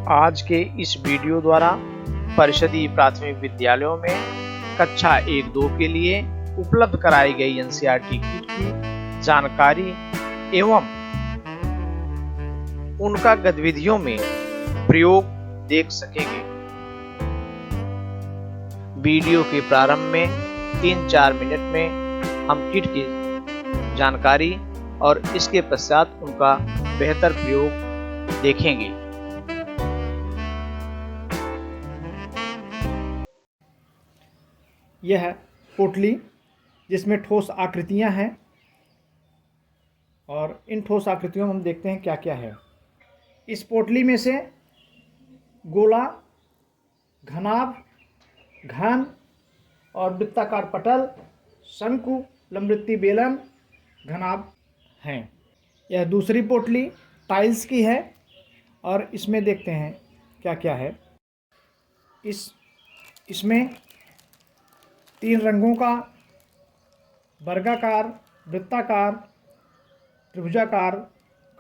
आज के इस वीडियो द्वारा परिषदीय प्राथमिक विद्यालयों में कक्षा 1-2 के लिए उपलब्ध कराई गई एनसीईआरटी किट की जानकारी एवं उनका गतिविधियों में प्रयोग देख सकेंगे। वीडियो के प्रारंभ में 3-4 मिनट में हम किट की जानकारी और इसके पश्चात उनका बेहतर प्रयोग देखेंगे। यह पोटली जिसमें ठोस आकृतियां हैं और इन ठोस आकृतियों में हम देखते हैं क्या क्या है। इस पोटली में से गोला, घनाभ, घन और वृत्ताकार पटल, शंकु, लंबवृत्तीय बेलन, घनाभ हैं। यह दूसरी पोटली टाइल्स की है और इसमें देखते हैं क्या क्या है। इसमें 3 रंगों का वर्गाकार, वृत्ताकार, त्रिभुजाकार,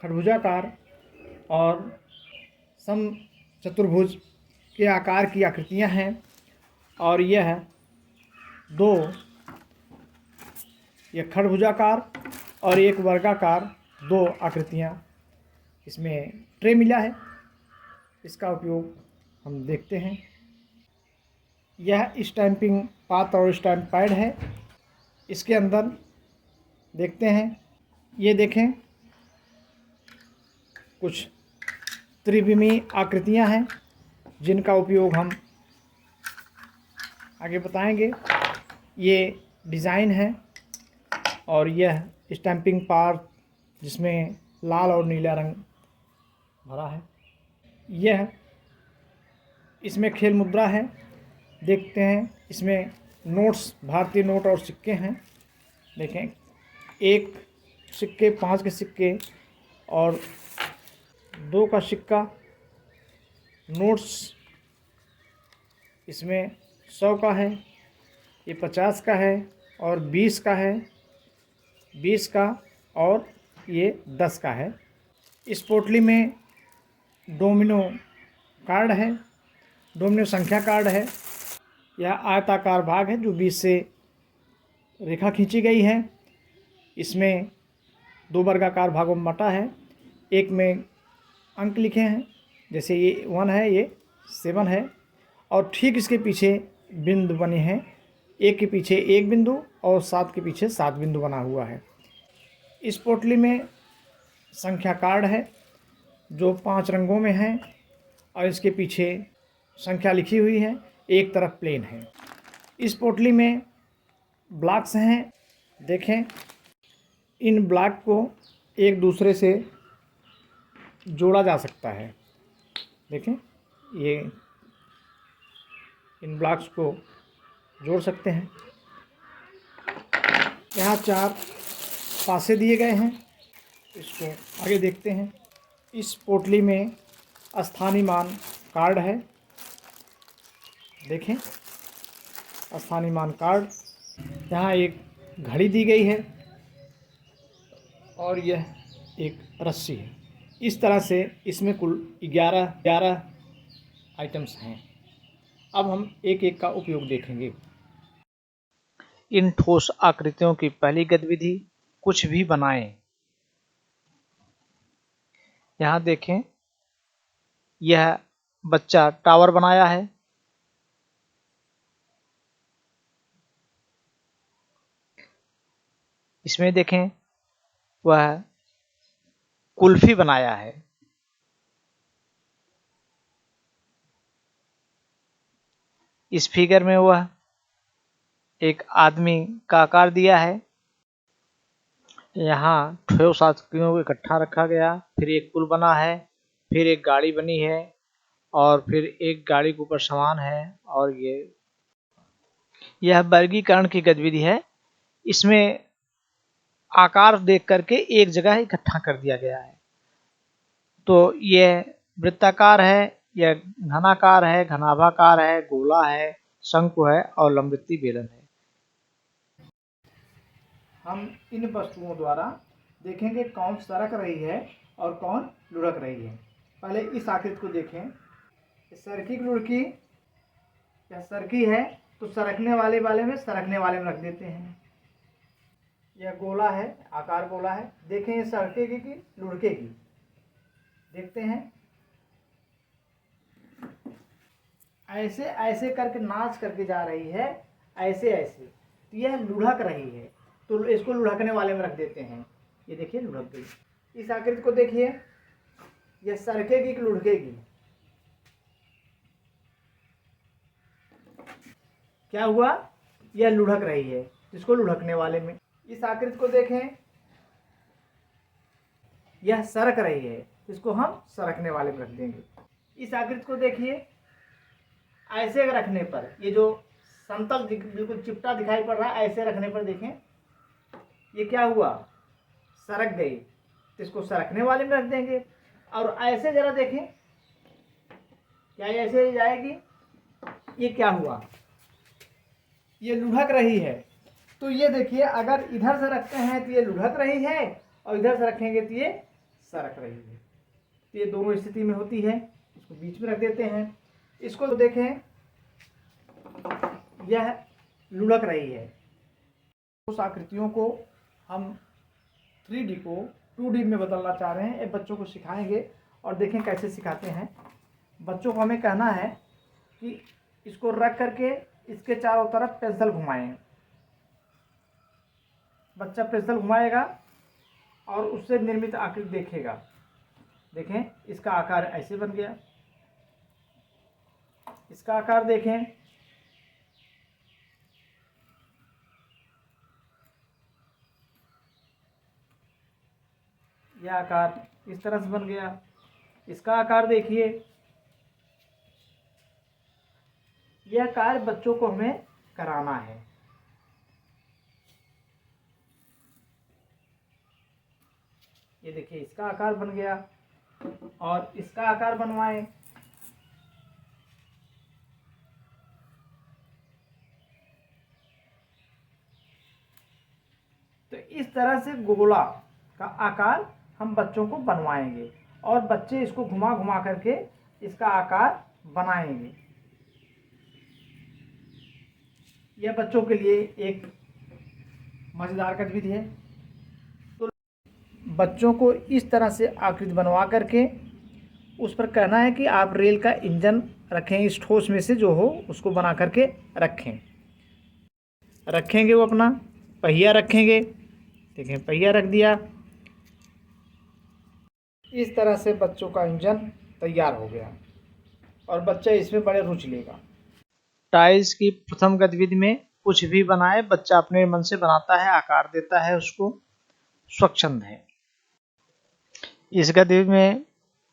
खरभुजाकार और समचतुर्भुज के आकार की आकृतियां हैं और यह खरभुजाकार और एक वर्गाकार 2 आकृतियां इसमें ट्रे मिला है। इसका उपयोग हम देखते हैं। यह स्टैंपिंग पात और स्टैंप पैड है। इसके अंदर देखते हैं, ये देखें कुछ त्रिविमीय आकृतियां हैं जिनका उपयोग हम आगे बताएंगे। ये डिज़ाइन है और यह स्टैंपिंग पार्ट जिसमें लाल और नीला रंग भरा है। यह इसमें खेल मुद्रा है। देखते हैं इसमें नोट्स, भारतीय नोट और सिक्के हैं। देखें 1 सिक्के, 5 के सिक्के और 2 का सिक्का। नोट्स इसमें 100 का है, ये 50 का है और 20 का है, 20 का और ये 10 का है। इस पोटली में डोमिनो कार्ड है, डोमिनो संख्या कार्ड है। यह आयताकार भाग है जो बीच से रेखा खींची गई है। इसमें 2 वर्गाकार भागों में बटा है। एक में अंक लिखे हैं, जैसे ये 1 है, ये 7 है और ठीक इसके पीछे बिंदु बने हैं। 1 के पीछे 1 बिंदु और 7 के पीछे 7 बिंदु बना हुआ है। इस पोटली में संख्या कार्ड है जो 5 रंगों में है और इसके पीछे संख्या लिखी हुई है। एक तरफ प्लेन है। इस पोटली में ब्लॉक्स हैं। देखें इन ब्लॉक को एक दूसरे से जोड़ा जा सकता है। देखें ये इन ब्लॉक्स को जोड़ सकते हैं। यहाँ 4 पासे दिए गए हैं। इसको आगे देखते हैं। इस पोटली में स्थानीय मान कार्ड है। देखें स्थानीय मान कार्ड। यहाँ एक घड़ी दी गई है और यह एक रस्सी है। इस तरह से इसमें कुल 11 आइटम्स हैं। अब हम एक एक का उपयोग देखेंगे। इन ठोस आकृतियों की पहली गतिविधि कुछ भी बनाएं। यहाँ देखें यह बच्चा टावर बनाया है। इसमें देखें वह कुल्फी बनाया है। इस फिगर में वह एक आदमी का आकार दिया है। यहाँ ठोस आकृतियों को इकट्ठा रखा गया। फिर एक पुल बना है, फिर एक गाड़ी बनी है और फिर एक गाड़ी के ऊपर सामान है और यह वर्गीकरण की गतिविधि है। इसमें आकार देख करके एक जगह इकट्ठा कर दिया गया है। तो यह वृत्ताकार है, यह घनाकार है, घनाभाकार है, गोला है, शंकु है और लंबवृत्तीय बेलन है। हम इन वस्तुओं द्वारा देखेंगे कौन सरक रही है और कौन लुढ़क रही है। पहले इस आकृति को देखें। सरकी की लुढ़की या सरकी है तो सरकने वाले में सरकने वाले में रख देते हैं। यह गोला है, आकार गोला है। देखें ये सरकेगी कि लुढ़केगी, देखते हैं। ऐसे ऐसे करके नाच करके जा रही है, ऐसे ऐसे, तो यह लुढ़क रही है, तो इसको लुढ़कने वाले में रख देते हैं। ये देखिए लुढ़क गई। इस आकृति को देखिए, यह सरकेगी कि लुढ़केगी, क्या हुआ, यह लुढ़क रही है, इसको लुढ़कने वाले में। इस आकृति को देखें, यह सरक रही है, इसको हम सरकने वाले में रख देंगे। इस आकृति को देखिए, ऐसे रखने पर ये जो समतल बिल्कुल चिपटा दिखाई पड़ रहा है, ऐसे रखने पर देखें ये क्या हुआ, सरक गई, तो इसको सरकने वाले में रख देंगे। और ऐसे जरा देखें, क्या ऐसे जाएगी, ये क्या हुआ, ये लुढ़क रही है। तो ये देखिए, अगर इधर से रखते हैं तो ये लुढ़क रही है, और इधर से रखेंगे तो ये सरक रही है। तो ये दोनों स्थिति में होती है। इसको बीच में रख देते हैं। इसको देखें, यह लुढ़क रही है। उस आकृतियों को हम 3D को 2D में बदलना चाह रहे हैं। ये बच्चों को सिखाएंगे और देखें कैसे सिखाते हैं। बच्चों को हमें कहना है कि इसको रख करके इसके चारों तरफ पेंसिल घुमाएं। बच्चा पेंसिल घुमाएगा और उससे निर्मित आकृति देखेगा। देखें, इसका आकार ऐसे बन गया, इसका आकार देखें, यह आकार इस तरह से बन गया। इसका आकार देखिए। यह कार्य बच्चों को हमें कराना है। ये देखिए, इसका आकार बन गया, और इसका आकार बनवाएं। तो इस तरह से गोला का आकार हम बच्चों को बनवाएंगे, और बच्चे इसको घुमा घुमा करके इसका आकार बनाएंगे। यह बच्चों के लिए एक मज़ेदार गतिविधि है। तो बच्चों को इस तरह से आकृति बनवा करके उस पर कहना है कि आप रेल का इंजन रखें, इस ठोस में से जो हो उसको बना करके रखेंगे। वो अपना पहिया रखेंगे। देखें, पहिया रख दिया। इस तरह से बच्चों का इंजन तैयार हो गया, और बच्चा इसमें बड़े रुचि लेगा। टाइल्स की प्रथम गतिविधि में कुछ भी बनाए, बच्चा अपने मन से बनाता है, आकार देता है, उसको स्वच्छंद है। इस गतिविधि में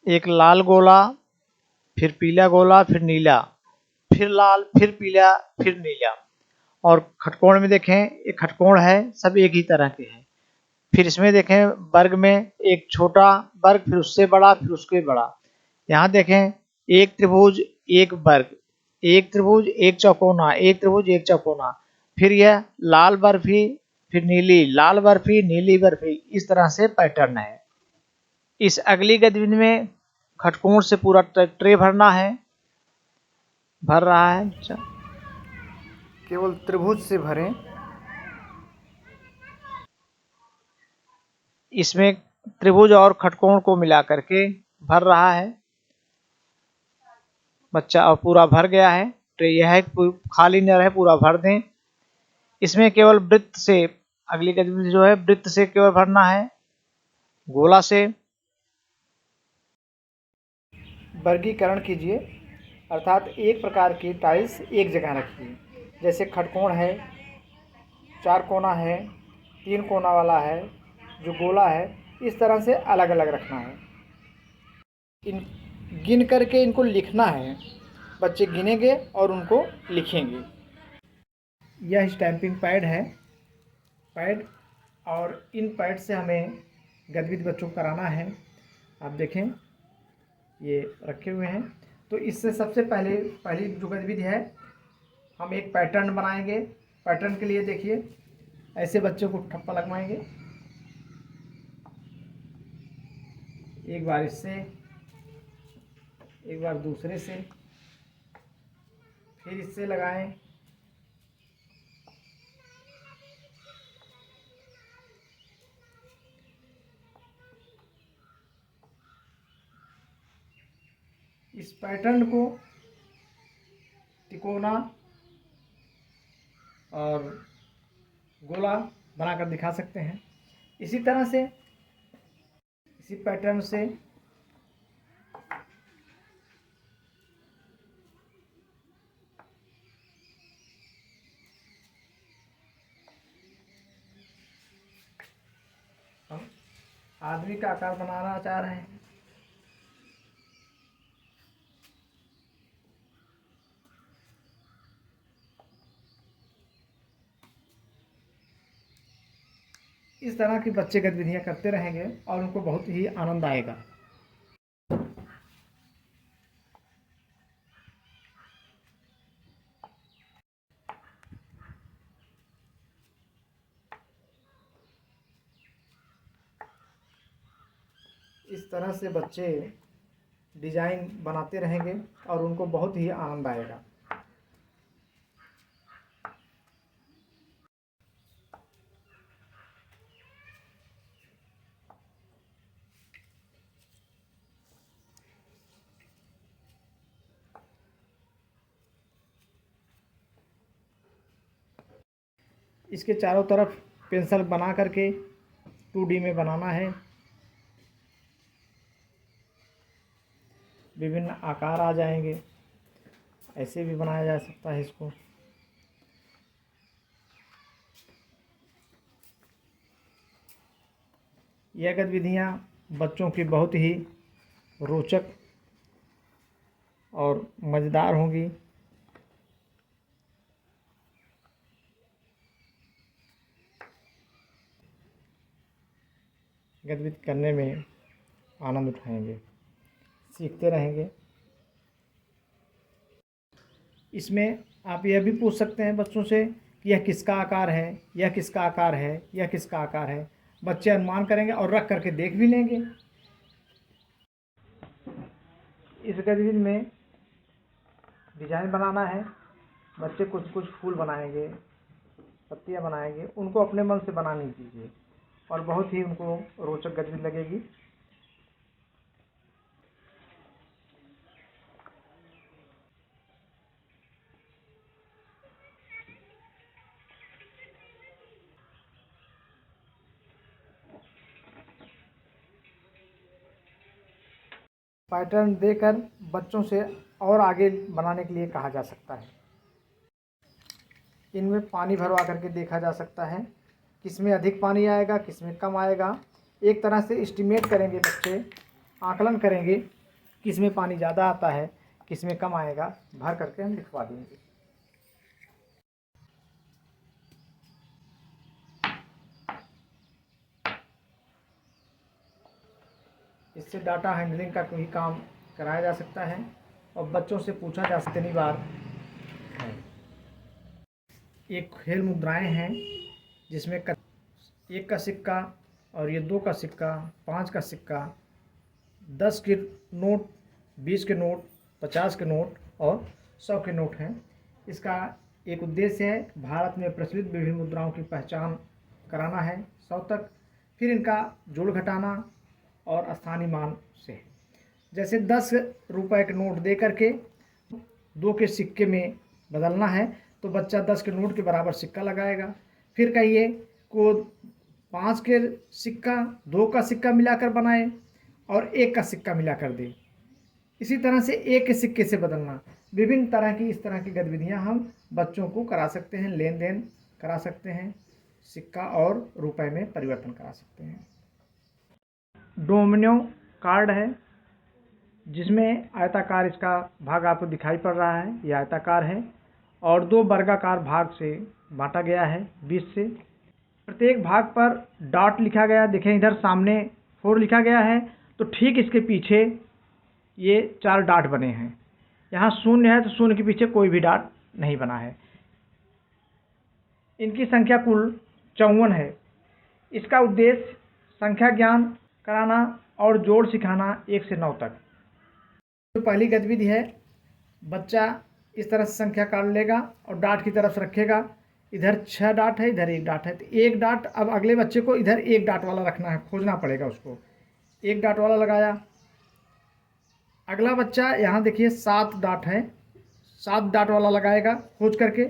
एक लाल गोला, फिर पीला गोला, फिर नीला, फिर लाल, फिर पीला, फिर नीला, और खटकोण में देखें, एक खटकोण है, सब एक ही तरह के हैं। फिर इसमें देखें वर्ग में एक छोटा वर्ग, फिर उससे बड़ा, फिर उसके बड़ा। यहाँ देखें, एक त्रिभुज, एक वर्ग, एक त्रिभुज, एक चौकोना, एक त्रिभुज, एक चौकोना। फिर यह लाल बर्फी, फिर नीली, लाल बर्फी, नीली बर्फी, इस तरह से पैटर्न है। इस अगली गतिविधि में खटकोण से पूरा ट्रे भरना है, भर रहा है। अच्छा, केवल त्रिभुज से भरें। इसमें त्रिभुज और खटकोण को मिला करके भर रहा है बच्चा, और पूरा भर गया है। ट्रे यह है खाली न रहे, पूरा भर दें। इसमें केवल वृत्त से, अगली गतिविधि जो है वृत्त से केवल भरना है, गोला से। वर्गीकरण कीजिए, अर्थात एक प्रकार की टाइल्स एक जगह रखिए। जैसे खटकोण है, 4 कोना है, 3 कोना वाला है, जो गोला है, इस तरह से अलग अलग रखना है। इन गिन करके इनको लिखना है। बच्चे गिनेंगे और उनको लिखेंगे। यह स्टैंपिंग पैड है, और इन पैड से हमें गतिविधि बच्चों को कराना है। आप देखें, ये रखे हुए हैं। तो इससे सबसे पहली जो गतिविधि है, हम एक पैटर्न बनाएंगे। पैटर्न के लिए देखिए, ऐसे बच्चों को ठप्पा लगवाएंगे, एक बार इससे, एक बार दूसरे से, फिर इससे लगाएं। इस पैटर्न को तिकोना और गोला बनाकर दिखा सकते हैं। इसी तरह से इसी पैटर्न से हम आदमी का आकार बनाना चाह रहे हैं। इस तरह की बच्चे गतिविधियां करते रहेंगे और उनको बहुत ही आनंद आएगा। इस तरह से बच्चे डिजाइन बनाते रहेंगे और उनको बहुत ही आनंद आएगा। इसके चारों तरफ पेंसिल बना करके 2D में बनाना है। विभिन्न आकार आ जाएंगे। ऐसे भी बनाया जा सकता है इसको। यह गतिविधियाँ बच्चों की बहुत ही रोचक और मज़ेदार होंगी। गतिविधि करने में आनंद उठाएंगे, सीखते रहेंगे। इसमें आप यह भी पूछ सकते हैं बच्चों से कि यह किसका आकार है, यह किसका आकार है, यह किसका आकार है। बच्चे अनुमान करेंगे और रख करके देख भी लेंगे। इस गतिविधि में डिजाइन बनाना है। बच्चे कुछ कुछ फूल बनाएंगे, पत्तियां बनाएंगे। उनको अपने मन से बनाने दीजिए और बहुत ही उनको रोचक गतिविधि लगेगी। पैटर्न देकर बच्चों से और आगे बनाने के लिए कहा जा सकता है। इनमें पानी भरवा करके देखा जा सकता है किसमें अधिक पानी आएगा, किसमें कम आएगा। एक तरह से एस्टिमेट करेंगे बच्चे, आकलन करेंगे किसमें पानी ज़्यादा आता है, किसमें कम आएगा। भर करके हम लिखवा देंगे। इससे डाटा हैंडलिंग का कोई काम कराया जा सकता है और बच्चों से पूछा जा सकता है। बार है एक खेल मुद्राएं हैं जिसमें 1 का सिक्का और ये 2 का सिक्का, 5 का सिक्का, 10 के नोट, 20 के नोट, 50 के नोट और 100 के नोट हैं। इसका एक उद्देश्य है भारत में प्रचलित विभिन्न मुद्राओं की पहचान कराना है 100 तक। फिर इनका जोड़ घटाना और स्थानीय मान से, जैसे 10 रुपए के नोट दे करके 2 के सिक्के में बदलना है तो बच्चा 10 के नोट के बराबर सिक्का लगाएगा। फिर कहिए को 5 के सिक्का 2 का सिक्का मिलाकर बनाए और 1 का सिक्का मिलाकर दे। इसी तरह से 1 के सिक्के से बदलना। विभिन्न तरह की इस तरह की गतिविधियां हम बच्चों को करा सकते हैं। लेन देन करा सकते हैं, सिक्का और रुपए में परिवर्तन करा सकते हैं। डोमिनो कार्ड है जिसमें आयताकार इसका भाग आपको दिखाई पड़ रहा है। यह आयताकार है और 2 वर्गाकार भाग से बांटा गया है 20 से। प्रत्येक भाग पर डॉट लिखा गया। देखें इधर सामने 4 लिखा गया है तो ठीक इसके पीछे ये 4 डॉट बने हैं। यहाँ 0 है तो 0 के पीछे कोई भी डॉट नहीं बना है। इनकी संख्या कुल 54 है। इसका उद्देश्य संख्या ज्ञान कराना और जोड़ सिखाना 1 से 9 तक। तो पहली गतिविधि है बच्चा इस तरह से संख्या काट लेगा और डाट की तरफ से रखेगा। इधर 6 डाट है, इधर 1 डाट है, तो 1 डाट अब अगले बच्चे को इधर 1 डाट वाला रखना है, खोजना पड़ेगा उसको। 1 डाट वाला लगाया। अगला बच्चा यहाँ देखिए 7 डाट है, 7 डाट वाला लगाएगा खोज करके।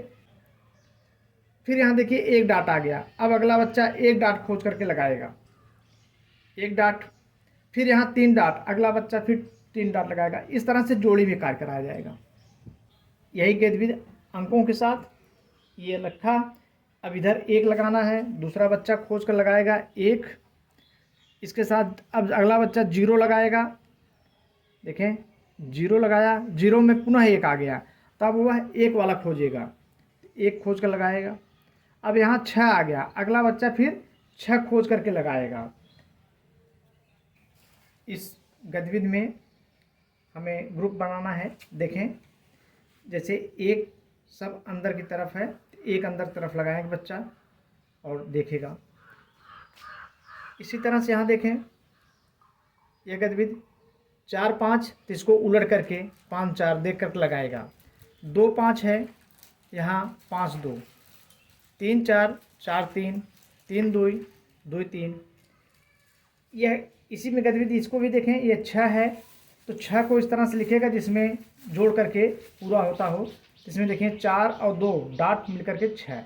फिर यहाँ देखिए 1 डाट आ गया। अब अगला बच्चा 1 डाट खोज करके लगाएगा, 1 डाट। फिर यहाँ 3 डाट, अगला बच्चा फिर 3 डाट लगाएगा। इस तरह से जोड़ी में कार्य कराया जाएगा। यही गतिविधि अंकों के साथ ये रखा। अब इधर 1 लगाना है, दूसरा बच्चा खोज कर लगाएगा 1। इसके साथ अब अगला बच्चा 0 लगाएगा। देखें 0 लगाया, 0 में पुनः 1 आ गया, तब वह 1 वाला खोजेगा, 1 खोज कर लगाएगा। अब यहाँ 6 आ गया, अगला बच्चा फिर 6 खोज करके लगाएगा। इस गतिविधि में हमें ग्रुप बनाना है। देखें जैसे 1 सब अंदर की तरफ है, 1 अंदर की तरफ लगाएंगे बच्चा और देखेगा। इसी तरह से यहाँ देखें यह गतिविधि 4 5, तो इसको उलट करके 5 4 देख कर लगाएगा। 2 5 है, यहाँ 5 2, 3 4 4 3, 3 2 2 3। यह इसी में गतिविधि इसको भी देखें। ये 6 है, तो 6 को इस तरह से लिखेगा जिसमें जोड़ करके पूरा होता हो। इसमें देखें 4 और 2 डाट मिल करके 6।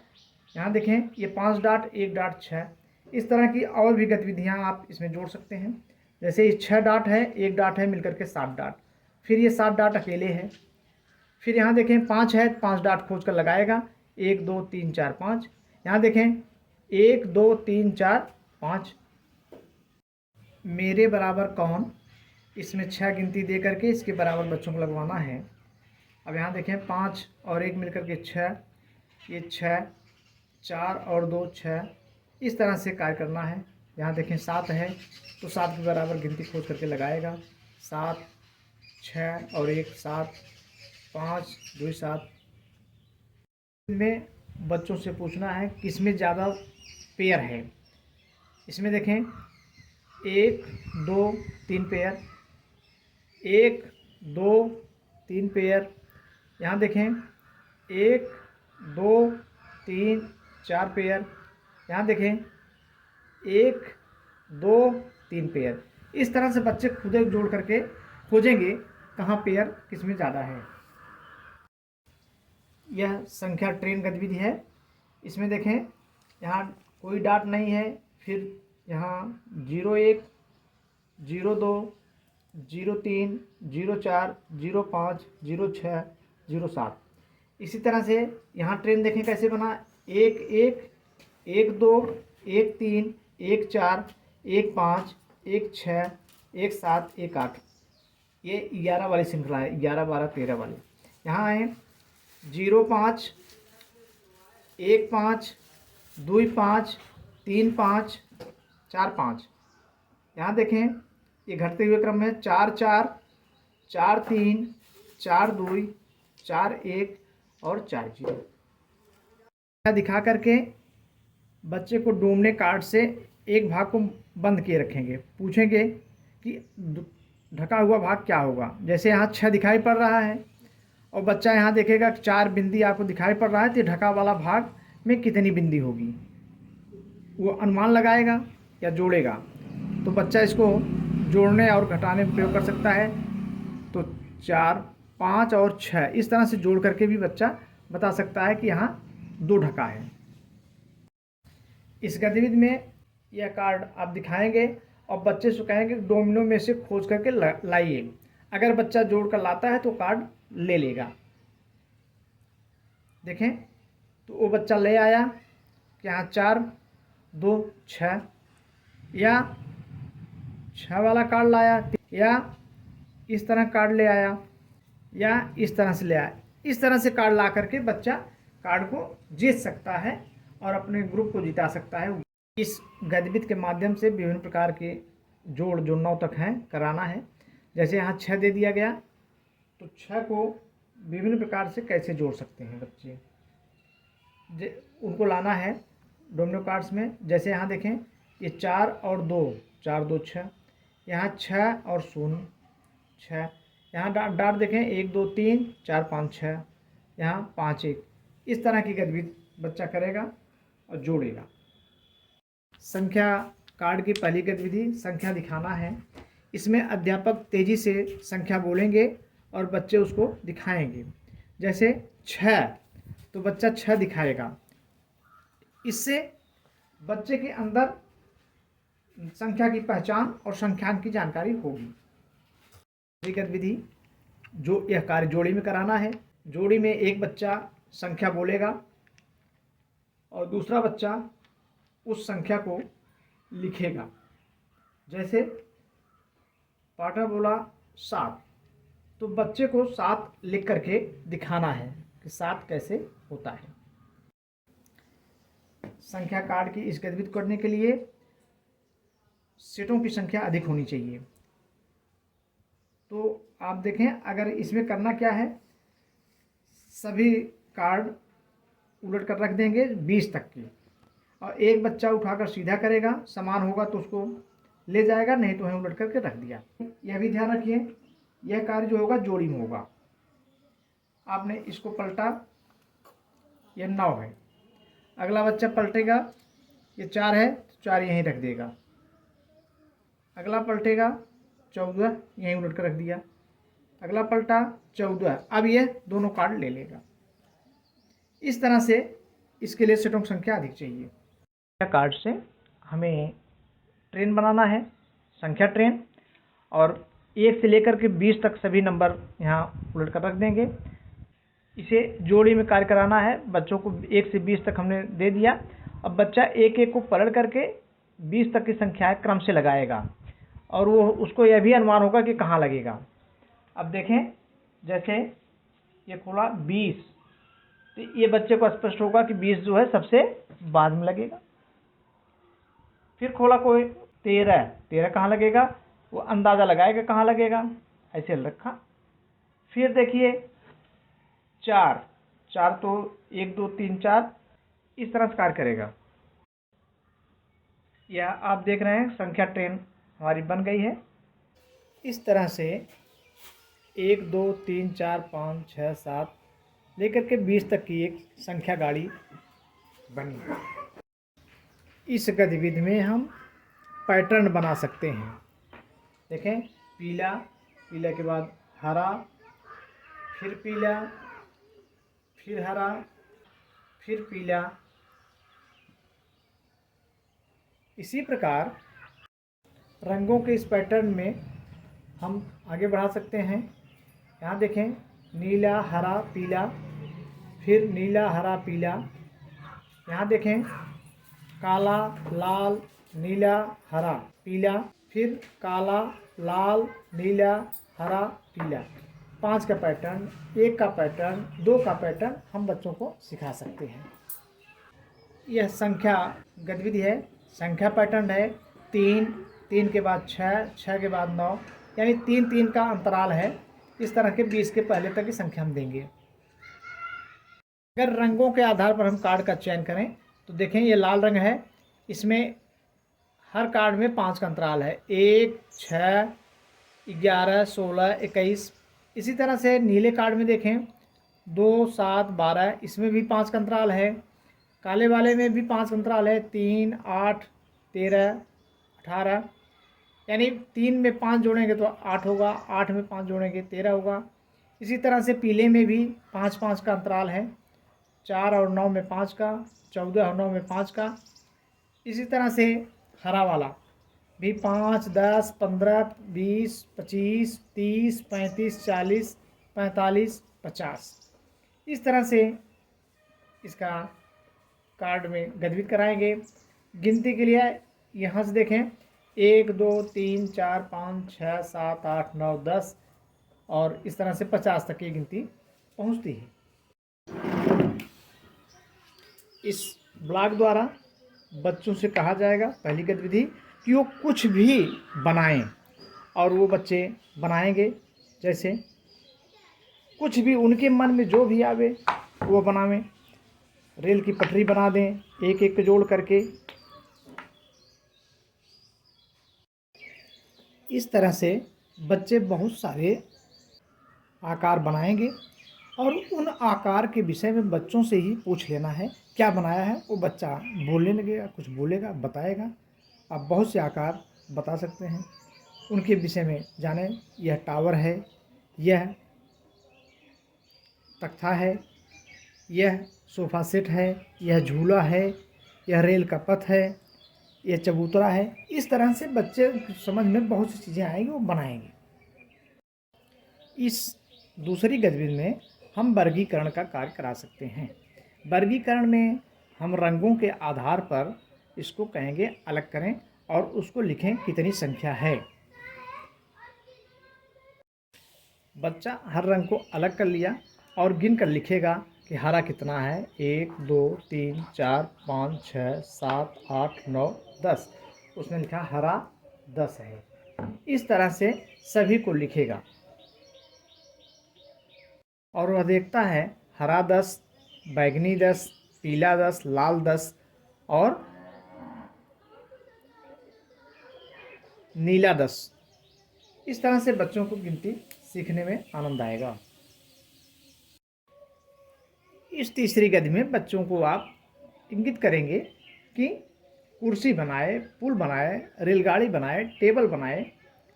यहाँ देखें ये 5 डाट 1 डाट 6। इस तरह की और भी गतिविधियाँ आप इसमें जोड़ सकते हैं। जैसे ये 6 डाट है, 1 डाट है, मिलकर के 7 डाट। फिर ये 7 डाट अकेले है। फिर यहाँ देखें 5 है, 5 डाट खोज कर लगाएगा, 1 2 3 4 5। यहाँ देखें 1 2 3 4 5। मेरे बराबर कौन, इसमें 6 गिनती दे करके इसके बराबर बच्चों को लगवाना है। अब यहाँ देखें 5 और 1 मिलकर के 6, ये 6, 4 और 2 6। इस तरह से कार्य करना है। यहाँ देखें 7 है, तो 7 के बराबर गिनती खोज करके लगाएगा, 7 6 और 1 7, 5 2 7। में बच्चों से पूछना है किसमें ज़्यादा पेयर है। इसमें देखें 1 2 3 पेयर, 1 2 3 पेयर। यहाँ देखें 1 2 3 4 पेयर। यहाँ देखें 1 2 3 पेयर। इस तरह से बच्चे खुद एक जोड़ करके खोजेंगे कहाँ पेयर किसमें ज़्यादा है। यह संख्या ट्रेन गतिविधि है। इसमें देखें यहाँ कोई डाट नहीं है, फिर यहाँ 0 1 0 2 0 3 0 4 0 5 0 6 0 7। इसी तरह से यहाँ ट्रेन देखें कैसे बना, 1 1 1 2 1 3 1 4 1 5 1 6 1 7 1 8। ये 11 वाली श्रृंखला है, 11 12 13 वाली। यहाँ आए 0 5 1 5 2 5 3 5 4 5। यहाँ देखें ये घटते हुए क्रम में 4 4 4 3 4 2 4 1 और 4 0 दिखा करके बच्चे को डूबने कार्ड से एक भाग को बंद किए रखेंगे। पूछेंगे कि ढका हुआ भाग क्या होगा। जैसे यहाँ 6 दिखाई पड़ रहा है और बच्चा यहाँ देखेगा 4 बिंदी आपको दिखाई पड़ रहा है, तो ढका वाला भाग में कितनी बिंदी होगी वो अनुमान लगाएगा या जोड़ेगा। तो बच्चा इसको जोड़ने और घटाने में प्रयोग कर सकता है। तो 4 5 और 6 इस तरह से जोड़ करके भी बच्चा बता सकता है कि यहाँ 2 ढका है। इस गतिविधि में यह कार्ड आप दिखाएंगे और बच्चे से कहेंगे डोमिनो में से खोज करके लाइए। अगर बच्चा जोड़ कर लाता है तो कार्ड ले लेगा। देखें तो वो बच्चा ले आया कि यहाँ 4 2 6, या 6 वाला कार्ड लाया, या इस तरह कार्ड ले आया, या इस तरह से ले आया। इस तरह से कार्ड ला करके बच्चा कार्ड को जीत सकता है और अपने ग्रुप को जिता सकता है। इस गतिविधि के माध्यम से विभिन्न प्रकार के जोड़ जो 9 तक हैं कराना है। जैसे यहाँ 6 दे दिया गया, तो 6 को विभिन्न प्रकार से कैसे जोड़ सकते हैं बच्चे, उनको लाना है डोमिनो कार्ड्स में। जैसे यहाँ देखें ये 4 और 2 4 2 6, यहाँ 6 और 0 6। यहाँ डाट देखें 1 2 3 4 5 6, यहाँ 5 1, इस तरह की गतिविधि बच्चा करेगा और जोड़ेगा। संख्या कार्ड की पहली गतिविधि संख्या दिखाना है। इसमें अध्यापक तेजी से संख्या बोलेंगे और बच्चे उसको दिखाएंगे। जैसे 6, तो बच्चा 6 दिखाएगा। इससे बच्चे के अंदर संख्या की पहचान और संख्यान की जानकारी होगी। गतिविधि जो यह कार्य जोड़ी में कराना है। जोड़ी में एक बच्चा संख्या बोलेगा और दूसरा बच्चा उस संख्या को लिखेगा। जैसे पाठा बोला 7, तो बच्चे को 7 लिख करके दिखाना है कि 7 कैसे होता है। संख्या कार्ड की इस गतिविधि करने के लिए सेटों की संख्या अधिक होनी चाहिए। तो आप देखें, अगर इसमें करना क्या है, सभी कार्ड उलट कर रख देंगे 20 तक की, और एक बच्चा उठाकर सीधा करेगा, समान होगा तो उसको ले जाएगा, नहीं तो है उलट करके रख दिया। यह भी ध्यान रखिए, यह कार्य जो होगा जोड़ी में होगा। आपने इसको पलटा, यह 9 है। अगला बच्चा पलटेगा, ये 4 है तो 4 यहीं रख देगा। अगला पलटेगा 14, यहीं उलट कर रख दिया। अगला पलटा 14, अब ये दोनों कार्ड ले लेगा। इस तरह से इसके लिए सेटों की संख्या अधिक चाहिए। कार्ड से हमें ट्रेन बनाना है, संख्या ट्रेन, और 1 से लेकर के 20 तक सभी नंबर यहाँ उलट कर रख देंगे। इसे जोड़ी में कार्य कराना है। बच्चों को 1 से 20 तक हमने दे दिया। अब बच्चा एक एक को पलट करके 20 तक की संख्याएं क्रम से लगाएगा और वो उसको यह भी अनुमान होगा कि कहाँ लगेगा। अब देखें, जैसे ये खोला 20, तो ये बच्चे को स्पष्ट होगा कि 20 जो है सबसे बाद में लगेगा। फिर खोला कोई 13 कहाँ लगेगा, वो अंदाज़ा लगाएगा कहाँ लगेगा, ऐसे रखा। फिर देखिए 4 तो 1 2 3 4 इस तरह से कार्य करेगा। यह आप देख रहे हैं संख्या ट्रेन हमारी बन गई है। इस तरह से 1 2 3 4 5 6 7 लेकर के 20 तक की एक संख्या गाड़ी बनी। इस गतिविधि में हम पैटर्न बना सकते हैं। देखें, पीला, पीला के बाद हरा, फिर पीला, फिर हरा, फिर पीला। इसी प्रकार रंगों के इस पैटर्न में हम आगे बढ़ा सकते हैं। यहाँ देखें, नीला हरा पीला, फिर नीला हरा पीला। यहाँ देखें, काला लाल नीला हरा पीला, फिर काला लाल नीला हरा पीला। 5 का पैटर्न, 1 का पैटर्न, 2 का पैटर्न हम बच्चों को सिखा सकते हैं। यह संख्या गतिविधि है, संख्या पैटर्न है। 3 के बाद 6 के बाद 9, यानी 3 का अंतराल है। इस तरह के 20 के पहले तक की संख्या हम देंगे। अगर रंगों के आधार पर हम कार्ड का चयन करें तो देखें, ये लाल रंग है, इसमें हर कार्ड में 5 का अंतराल है, 1 6 11 16 21। इसी तरह से नीले कार्ड में देखें, 2 7 12, इसमें भी 5 का अंतराल है। काले वाले में भी 5 का अंतराल है, 3 8 13 18, यानी 3 में 5 जोड़ेंगे तो 8 होगा, 8 में 5 जोड़ेंगे 13 होगा। इसी तरह से पीले में भी 5 का अंतराल है, 4 और 9 में 5 का, 14 और 9 में 5 का। इसी तरह से हरा वाला भी 5 10 15 20 25 30 35 40 45 50। इस तरह से इसका कार्ड में गतिविधि कराएंगे। गिनती के लिए यहाँ से देखें, 1 2 3 4 5 6 7 8 9 10, और इस तरह से 50 तक की गिनती पहुँचती है। इस ब्लॉक द्वारा बच्चों से कहा जाएगा, पहली गतिविधि, कि वो कुछ भी बनाएं, और वो बच्चे बनाएंगे। जैसे कुछ भी उनके मन में जो भी आवे वो बनावें। रेल की पटरी बना दें, एक एक जोड़ करके। इस तरह से बच्चे बहुत सारे आकार बनाएंगे और उन आकार के विषय में बच्चों से ही पूछ लेना है क्या बनाया है। वो बच्चा बोलने लगेगा, कुछ बोलेगा, बताएगा। आप बहुत से आकार बता सकते हैं, उनके विषय में जानें। यह टावर है, यह तख्ता है, यह सोफ़ा सेट है, यह झूला है, यह रेल का पथ है, यह चबूतरा है। इस तरह से बच्चे समझ में बहुत सी चीज़ें आएंगी, वो बनाएंगे। इस दूसरी गतिविधि में हम वर्गीकरण का कार्य करा सकते हैं। वर्गीकरण में हम रंगों के आधार पर इसको कहेंगे अलग करें और उसको लिखें कितनी संख्या है। बच्चा हर रंग को अलग कर लिया और गिन कर लिखेगा कि हरा कितना है। 1 2 3 4 5 6 7 8 9 10। उसने लिखा हरा 10 है। इस तरह से सभी को लिखेगा और वह देखता है हरा 10, बैगनी 10, पीला 10, लाल 10 और नीला 10। इस तरह से बच्चों को गिनती सीखने में आनंद आएगा। इस तीसरी गति में बच्चों को आप इंगित करेंगे कि कुर्सी बनाए, पुल बनाए, रेलगाड़ी बनाए, टेबल बनाए,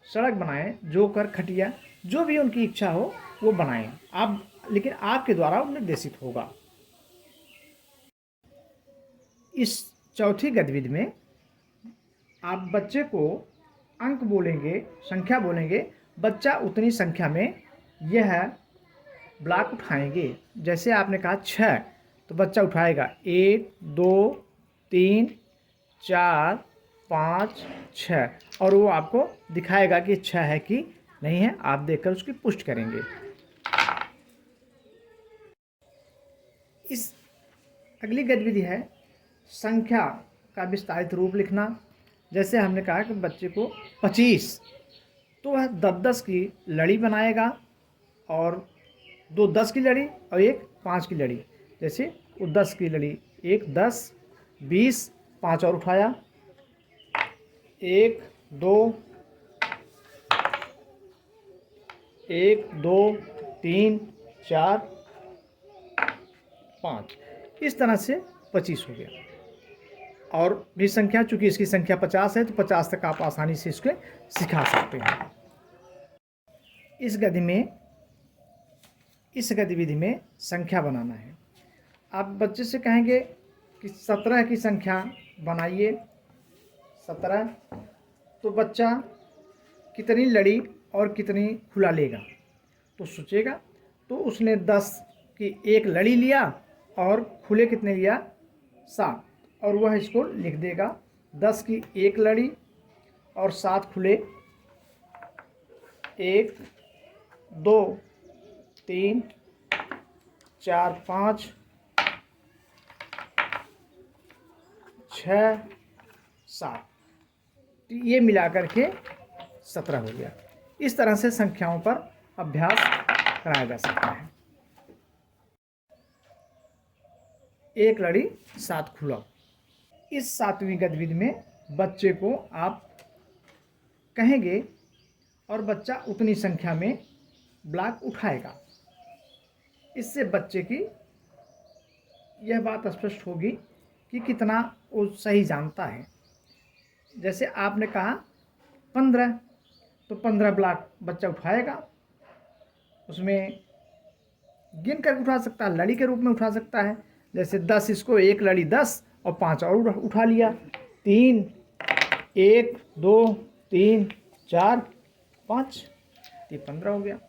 सड़क बनाए, जोकर, खटिया, जो भी उनकी इच्छा हो वो बनाएं आप, लेकिन आपके द्वारा वो निर्देशित होगा। इस चौथी गतिविधि में आप बच्चे को अंक बोलेंगे, संख्या बोलेंगे। बच्चा उतनी संख्या में यह ब्लॉक उठाएंगे। जैसे आपने कहा 6, तो बच्चा उठाएगा 1 2 3 4 5 6 और वो आपको दिखाएगा कि 6 है कि नहीं है। आप देखकर उसकी पुष्टि करेंगे। इस अगली गतिविधि है संख्या का विस्तारित रूप लिखना। जैसे हमने कहा कि बच्चे को 25, तो वह 10-10 की लड़ी बनाएगा और 2 10 की लड़ी और एक 5 की लड़ी। जैसे वो 10 की लड़ी, 1 10 20, 5 और उठाया, 1 2 1 2 3 4 5। इस तरह से 25 हो गया। और भी संख्या, चूंकि इसकी संख्या 50 है तो 50 तक आप आसानी से इसको सिखा सकते हैं। इस गतिविधि में संख्या बनाना है। आप बच्चे से कहेंगे कि 17 की संख्या बनाइए। 17, तो बच्चा कितनी लड़ी और कितनी खुला लेगा तो सोचेगा। तो उसने 10 की एक लड़ी लिया और खुले कितने लिया, 7, और वह इसको लिख देगा 10 की एक लड़ी और 7 खुले। 1 2 3 4 5 6 7, ये मिलाकर के 17 हो गया। इस तरह से संख्याओं पर अभ्यास कराया जा सकता है। एक लड़ी 7 खुला। इस 7वीं गतिविधि में बच्चे को आप कहेंगे और बच्चा उतनी संख्या में ब्लॉक उठाएगा। इससे बच्चे की यह बात स्पष्ट होगी कि कितना वो सही जानता है। जैसे आपने कहा 15, तो 15 ब्लॉक बच्चा उठाएगा। उसमें गिन कर उठा सकता है, लड़ी के रूप में उठा सकता है। जैसे 10, इसको एक लड़ी 10 और 5 और उठा लिया। 3 1 2 3 4 5, ये 15 हो गया।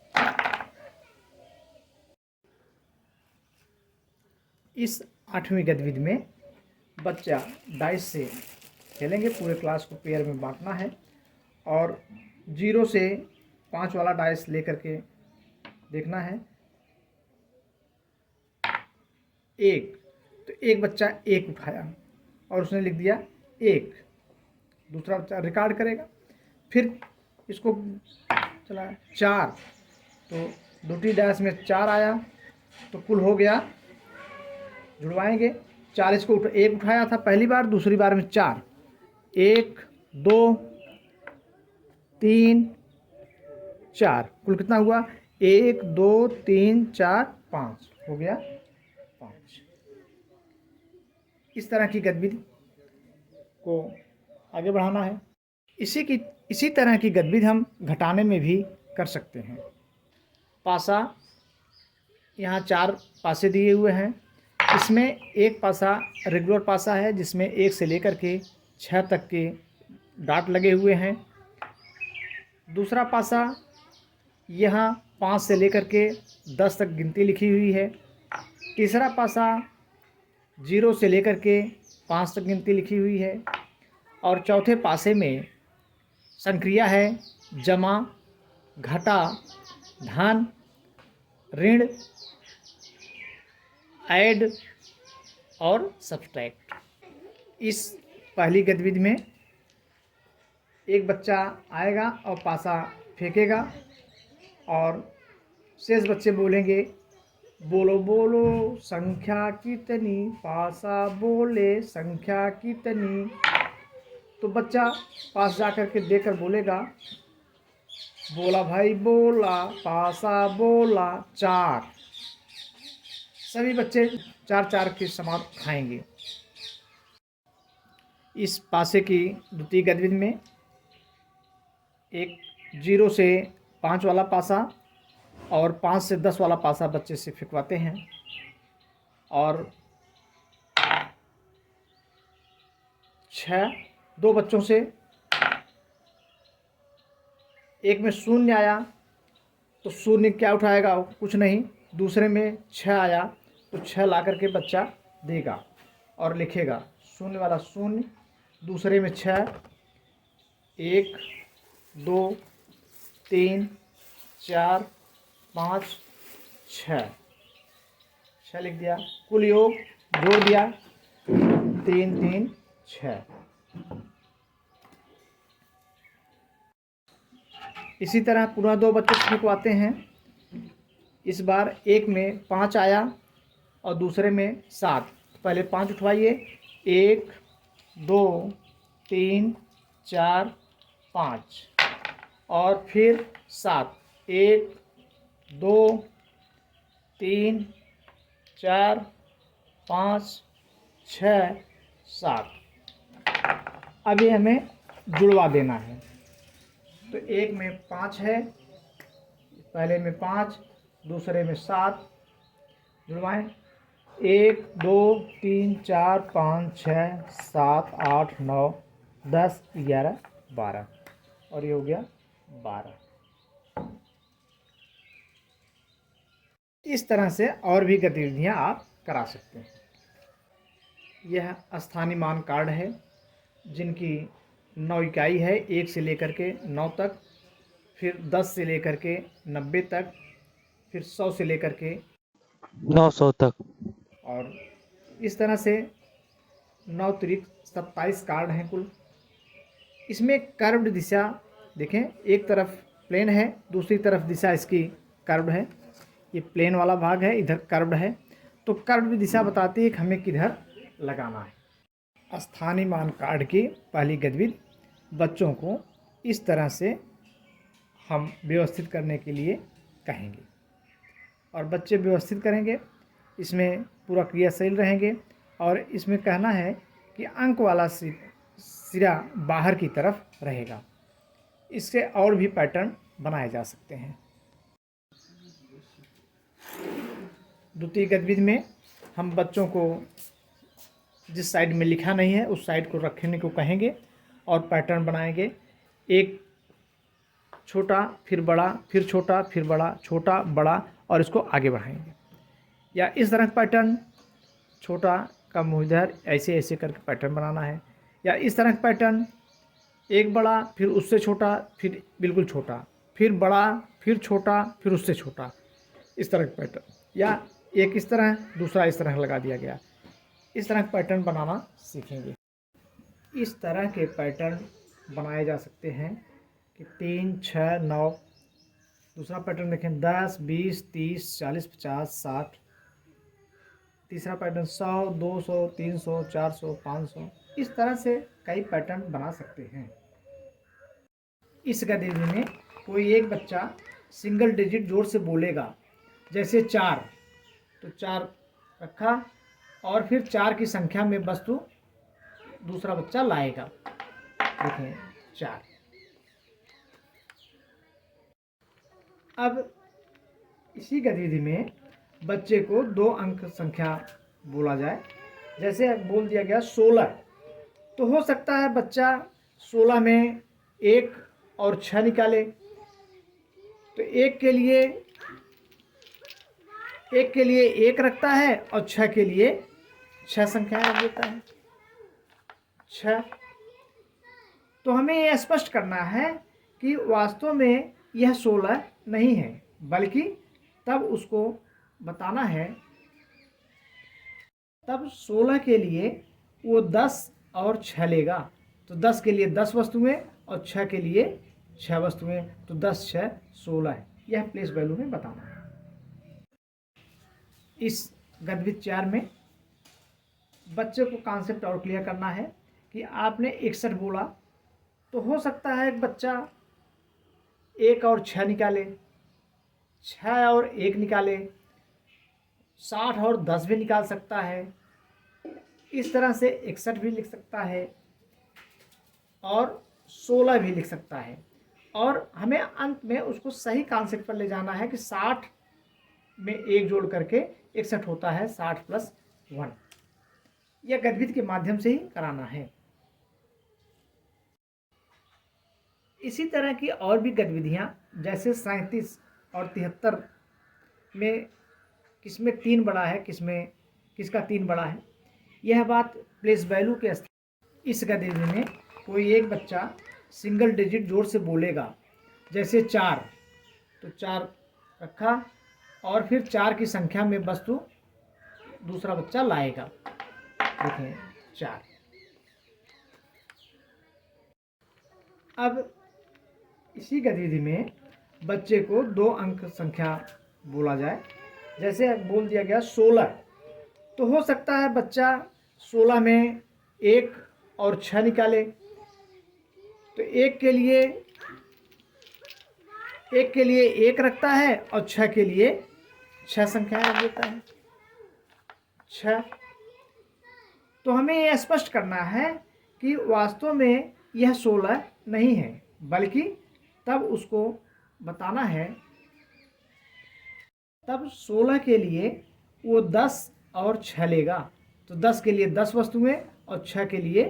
इस 8वीं गतिविधि में बच्चा डाइस से खेलेंगे। पूरे क्लास को पेयर में बांटना है और 0 से 5 वाला डाइस लेकर के देखना है। 1, तो एक बच्चा 1 उठाया और उसने लिख दिया 1। दूसरा बच्चा रिकॉर्ड करेगा। फिर इसको चला 4, तो दूसरी डाइस में 4 आया, तो कुल हो गया, जुड़वाएंगे। 40 को 1 उठाया था पहली बार, दूसरी बार में 4। 1 2 3 4, कुल कितना हुआ, 1 2 3 4 5 हो गया 5। इस तरह की गतिविधि को आगे बढ़ाना है। इसी तरह की गतिविधि हम घटाने में भी कर सकते हैं। पासा, यहाँ 4 पासे दिए हुए हैं। इसमें एक पासा रेगुलर पासा है जिसमें 1 से लेकर के 6 तक के डाट लगे हुए हैं। दूसरा पासा यहाँ 5 से लेकर के 10 तक गिनती लिखी हुई है। तीसरा पासा 0 से लेकर के 5 तक गिनती लिखी हुई है। और चौथे पासे में संक्रिया है जमा, घटा, धन, ऋण, ऐड और सब्सट्रैक्ट। इस पहली गतिविधि में एक बच्चा आएगा और पासा फेंकेगा और शेष बच्चे बोलेंगे बोलो बोलो संख्या कितनी, पासा बोले संख्या कितनी। तो बच्चा पास जा कर के देकर बोलेगा बोला भाई बोला, पासा बोला 4। सभी बच्चे 4-4 के समान खाएंगे। इस पासे की द्वितीय गतिविधि में एक 0 से 5 वाला पासा और 5 से 10 वाला पासा बच्चे से फेंकवाते हैं और 2 बच्चों से, एक में 0 आया तो 0 क्या उठाएगा, कुछ नहीं। दूसरे में 6 आया तो 6 ला करके बच्चा देगा और लिखेगा 0 वाला 0, दूसरे में 6, 1 2 3 4 5 6 लिख दिया। कुल योग जोड़ दिया 3 3 6। इसी तरह पुनः 2 बच्चे फेंकवाते हैं। इस बार एक में 5 आया और दूसरे में 7। पहले 5 उठवाइए, 1 2 3 4 5 और फिर 7, 1 2 3 4 5 6 7। अभी हमें जुड़वा देना है। तो एक में 5 है, पहले में 5, दूसरे में 7। जुड़वाएं 1 2 3 4 5 6 7 8 9 10 11 12 और ये हो गया 12। इस तरह से और भी गतिविधियां आप करा सकते हैं। यह स्थानीय मान कार्ड है जिनकी 9 इकाई है, 1 से लेकर के 9 तक, फिर 10 से लेकर के 90 तक, फिर 100 से लेकर के 900 तक। और इस तरह से 9 त्रिक 27 कार्ड हैं कुल। इसमें कर्व्ड दिशा देखें, एक तरफ प्लेन है, दूसरी तरफ दिशा इसकी कर्व्ड है। ये प्लेन वाला भाग है, इधर कर्व्ड है। तो कर्व्ड दिशा बताती है कि हमें किधर लगाना है। स्थानीय मान कार्ड की पहली गतिविधि बच्चों को इस तरह से हम व्यवस्थित करने के लिए कहेंगे और बच्चे व्यवस्थित करेंगे। इसमें पूरा क्रियाशील रहेंगे और इसमें कहना है कि अंक वाला सिरा बाहर की तरफ रहेगा। इससे और भी पैटर्न बनाए जा सकते हैं। द्वितीय गतिविधि में हम बच्चों को जिस साइड में लिखा नहीं है उस साइड को रखने को कहेंगे और पैटर्न बनाएंगे। एक छोटा, फिर बड़ा, फिर छोटा, फिर बड़ा, छोटा, बड़ा और इसको आगे बढ़ाएंगे। या इस तरह का पैटर्न, छोटा का मुँह इधर, ऐसे ऐसे करके पैटर्न बनाना है। या इस तरह का पैटर्न, एक बड़ा, फिर उससे छोटा, फिर बिल्कुल छोटा, फिर बड़ा, फिर छोटा, फिर उससे छोटा, इस तरह का पैटर्न। या एक इस तरह, दूसरा इस तरह लगा दिया गया। इस तरह का पैटर्न बनाना सीखेंगे। इस तरह के पैटर्न बनाए जा सकते हैं कि 3 6 9। दूसरा पैटर्न देखें 10 20 30 40 50 60। तीसरा पैटर्न 100 200 300 400 500। इस तरह से कई पैटर्न बना सकते हैं। इस गतिविधि में कोई एक बच्चा सिंगल डिजिट जोर से बोलेगा, जैसे 4 तो 4 रखा और फिर 4 की संख्या में वस्तु दूसरा बच्चा लाएगा। देखें 4। अब इसी गतिविधि में बच्चे को 2 अंक संख्या बोला जाए। जैसे बोल दिया गया 16, तो हो सकता है बच्चा 16 में 1 और 6 निकाले, तो 1 के लिए 1 रखता है और 6 के लिए 6 संख्याएं रख देता है 6। तो हमें यह स्पष्ट करना है कि वास्तव में यह 16 नहीं है, बल्कि तब उसको बताना है, तब 16 के लिए वो 10 और 6 लेगा। तो 10 के लिए 10 वस्तुएं और 6 के लिए 6 वस्तुएं, तो 10 6 16 है। यह प्लेस वैल्यू में बताना है। इस गतिविधि 4 में बच्चे को कॉन्सेप्ट और क्लियर करना है कि आपने 61 बोला, तो हो सकता है एक बच्चा 1 और 6 निकाले, 6 और 1 निकाले, 60 और 10 भी निकाल सकता है। इस तरह से 61 भी लिख सकता है और 16 भी लिख सकता है। और हमें अंत में उसको सही कॉन्सेप्ट पर ले जाना है कि 60 में 1 जोड़ करके 61 होता है 60 + 1। यह गतिविधि के माध्यम से ही कराना है। इसी तरह की और भी गतिविधियां, जैसे 37 और 73 में किसमें 3 बड़ा है, किसका 3 बड़ा है, यह बात प्लेस वैल्यू के स्थान। इस गतिविधि में कोई एक बच्चा सिंगल डिजिट जोर से बोलेगा, जैसे 4, तो 4 रखा और फिर 4 की संख्या में वस्तु दूसरा बच्चा लाएगा। देखें 4। अब इसी गतिविधि में बच्चे को 2 अंक संख्या बोला जाए। जैसे बोल दिया गया 16, तो हो सकता है बच्चा 16 में 1 और 6 निकाले, तो 1 के लिए 1 रखता है और 6 के लिए 6 संख्याएं रख देता है 6। तो हमें यह स्पष्ट करना है कि वास्तव में यह 16 नहीं है, बल्कि तब उसको बताना है, तब 16 के लिए वो 10 और 6 लेगा। तो 10 के लिए 10 वस्तुएं और 6 के लिए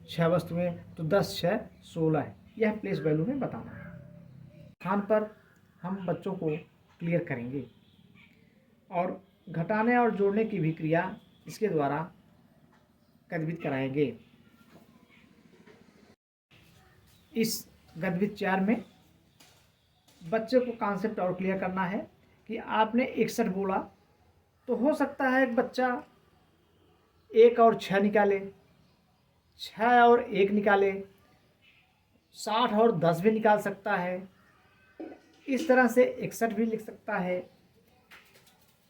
6 वस्तुएं, तो 10 6 16 है। यह प्लेस वैल्यू में बताना है। स्थान पर हम बच्चों को क्लियर करेंगे और घटाने और जोड़ने की भी क्रिया इसके द्वारा गतिविधि कराएंगे। इस गतिविधि 4 में बच्चे को कॉन्सेप्ट और क्लियर करना है कि आपने 61 बोला, तो हो सकता है एक बच्चा 1 और 6 निकाले, 6 और 1 निकाले, 60 और 10 भी निकाल सकता है। इस तरह से 61 भी लिख सकता है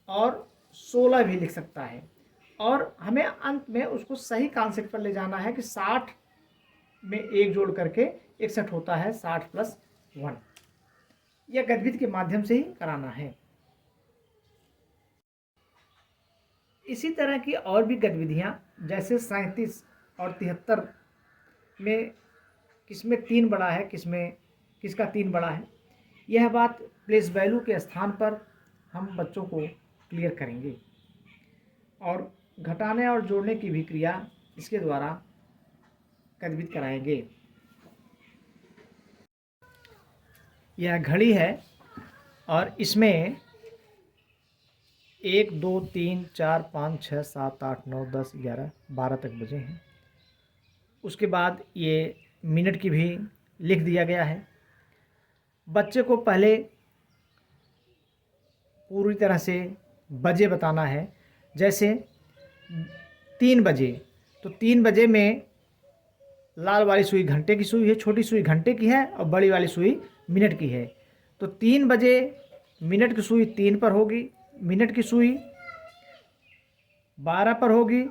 और 16 भी लिख सकता है। और हमें अंत में उसको सही कॉन्सेप्ट पर ले जाना है कि 60 में 1 जोड़ करके 61 होता है 60 + 1। यह गतिविधि के माध्यम से ही कराना है। इसी तरह की और भी गतिविधियां, जैसे 37 और 73 में किसमें 3 बड़ा है, किसका 3 बड़ा है, यह बात प्लेस वैल्यू के स्थान पर हम बच्चों को क्लियर करेंगे और घटाने और जोड़ने की भी क्रिया इसके द्वारा गतिविधि कराएंगे। यह घड़ी है और इसमें 1 2 3 4 5 6 7 8 9 10 11 12 तक बजे हैं। उसके बाद ये मिनट की भी लिख दिया गया है। बच्चे को पहले पूरी तरह से बजे बताना है। जैसे 3 बजे, तो 3 बजे में लाल वाली सुई घंटे की सुई है, छोटी सुई घंटे की है और बड़ी वाली सुई मिनट की है। तो 3 बजे मिनट की सुई 3 पर होगी, मिनट की सुई 12 पर होगी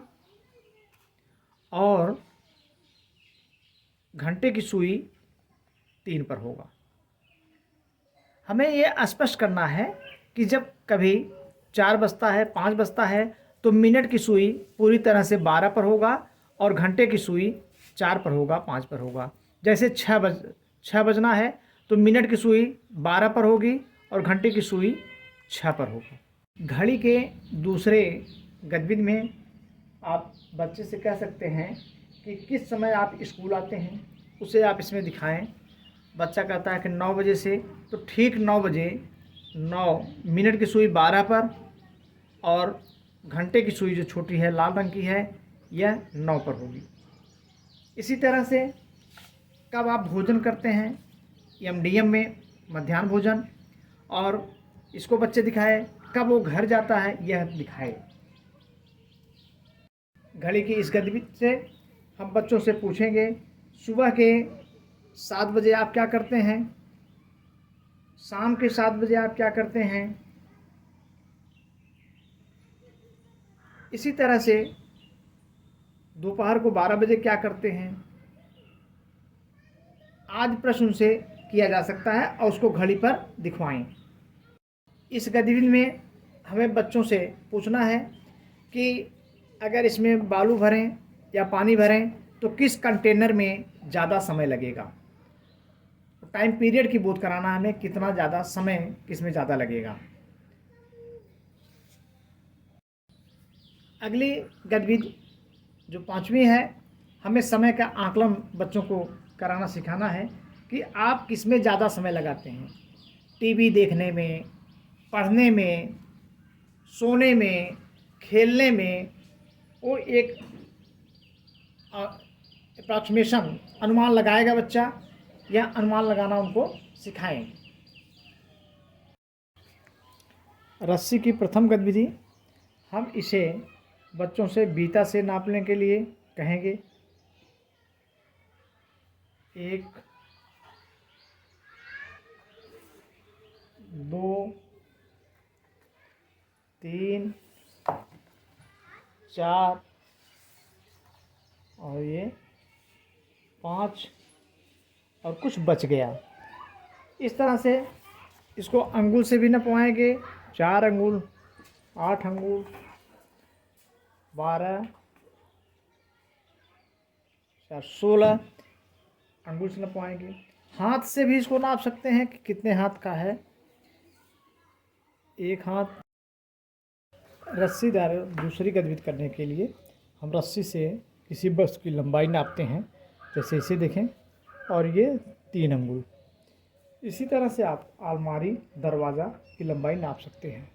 और घंटे की सुई 3 पर होगा। हमें यह स्पष्ट करना है कि जब कभी 4 बजता है, 5 बजता है, तो मिनट की सुई पूरी तरह से 12 पर होगा और घंटे की सुई 4 पर होगा, 5 पर होगा। जैसे 6 बजना है तो मिनट की सुई 12 पर होगी और घंटे की सुई 6 पर होगी। घड़ी के दूसरे गतिविधि में आप बच्चे से कह सकते हैं कि किस समय आप स्कूल आते हैं, उसे आप इसमें दिखाएं। बच्चा कहता है कि 9 बजे से, तो ठीक 9 बजे 9 मिनट की सुई 12 पर और घंटे की सुई जो छोटी है लाल रंग की है यह 9 पर होगी। इसी तरह से कब आप भोजन करते हैं, एमडीएम में मध्याह्न भोजन, और इसको बच्चे दिखाए। कब वो घर जाता है यह दिखाए। घड़ी की इस गतिविधि से हम बच्चों से पूछेंगे सुबह के 7 बजे आप क्या करते हैं, शाम के 7 बजे आप क्या करते हैं। इसी तरह से दोपहर को 12 बजे क्या करते हैं, आज प्रश्न उनसे किया जा सकता है और उसको घड़ी पर दिखवाएं। इस गतिविधि में हमें बच्चों से पूछना है कि अगर इसमें बालू भरें या पानी भरें तो किस कंटेनर में ज़्यादा समय लगेगा। टाइम पीरियड की बोध कराना हमें, कितना ज़्यादा समय किस में ज़्यादा लगेगा। अगली गतिविधि जो 5वीं है, हमें समय का आकलन बच्चों को कराना सिखाना है कि आप किस में ज़्यादा समय लगाते हैं। टीवी देखने में, पढ़ने में, सोने में, खेलने में। वो एक अप्रॉक्सीमेशन अनुमान लगाएगा बच्चा, या अनुमान लगाना उनको सिखाएं। रस्सी की प्रथम गतिविधि, हम इसे बच्चों से बीता से नापने के लिए कहेंगे। 1 2 3 4 और ये 5 और कुछ बच गया। इस तरह से इसको अंगुल से भी नपवाएंगे। 4 अंगुल, 8 अंगुल, 12, 16 अंगुल से नपवाएंगे। हाथ से भी इसको नाप सकते हैं कि कितने हाथ का है। 1 हाथ। रस्सीदार दूसरी गतिविधि करने के लिए हम रस्सी से किसी वस्तु की लंबाई नापते हैं, जैसे इसे देखें, और ये 3 अंगुल। इसी तरह से आप अलमारी, दरवाज़ा की लंबाई नाप सकते हैं।